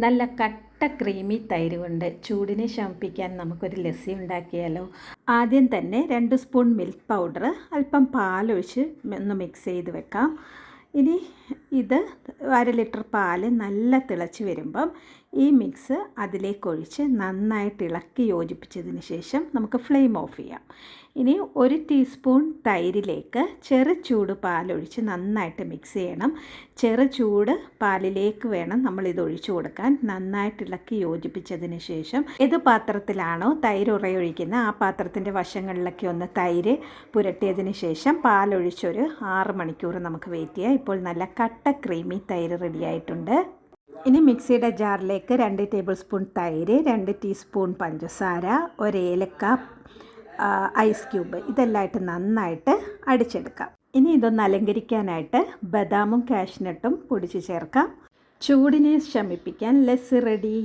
നല്ല കട്ട ക്രീമി തൈര് കൊണ്ട് ചൂടിനെ ശമിപ്പിക്കാൻ നമുക്കൊരു ലസ്സി ഉണ്ടാക്കിയാലോ. ആദ്യം തന്നെ 2 സ്പൂൺ മിൽക്ക് പൗഡർ, അല്പം പാലൊഴിച്ച് ഒന്ന് മിക്സ് ചെയ്ത് വെക്കാം. ഇനി ഇത് 1/2 ലിറ്റർ പാൽ നല്ല തിളച്ച് വരുമ്പം ഈ മിക്സ് അതിലേക്കൊഴിച്ച് നന്നായിട്ട് ഇളക്കി യോജിപ്പിച്ചതിന് ശേഷം നമുക്ക് ഫ്ലെയിം ഓഫ് ചെയ്യാം. ഇനി 1 ടീസ്പൂൺ തൈരിലേക്ക് ചെറു ചൂട് പാലൊഴിച്ച് നന്നായിട്ട് മിക്സ് ചെയ്യണം. ചെറു ചൂട് പാലിലേക്ക് വേണം നമ്മളിത് ഒഴിച്ചു കൊടുക്കാൻ. നന്നായിട്ട് ഇളക്കി യോജിപ്പിച്ചതിന് ശേഷം ഏത് പാത്രത്തിലാണോ തൈര് ഉറയൊഴിക്കുന്നത് ആ പാത്രത്തിൻ്റെ വശങ്ങളിലൊക്കെ ഒന്ന് തൈര് പുരട്ടിയതിന് ശേഷം പാലൊഴിച്ചൊരു 6 മണിക്കൂർ നമുക്ക് വെയിറ്റ് ചെയ്യാം. ഇപ്പോൾ നല്ല കട്ട ക്രീമി തൈര് റെഡിയായിട്ടുണ്ട്. ഇനി മിക്സിയുടെ ജാറിലേക്ക് 2 ടേബിൾ സ്പൂൺ തൈര്, 2 ടീസ്പൂൺ പഞ്ചസാര, 1 ഏലക്ക, ഐസ് ക്യൂബ് ഇതെല്ലാമായിട്ട് നന്നായിട്ട് അടിച്ചെടുക്കാം. ഇനി ഇതൊന്ന് അലങ്കരിക്കാനായിട്ട് ബദാമും കാഷ്നട്ടും പൊടിച്ച് ചേർക്കാം. ചൂടിനെ ശമിപ്പിക്കാൻ ലസ്സി റെഡി.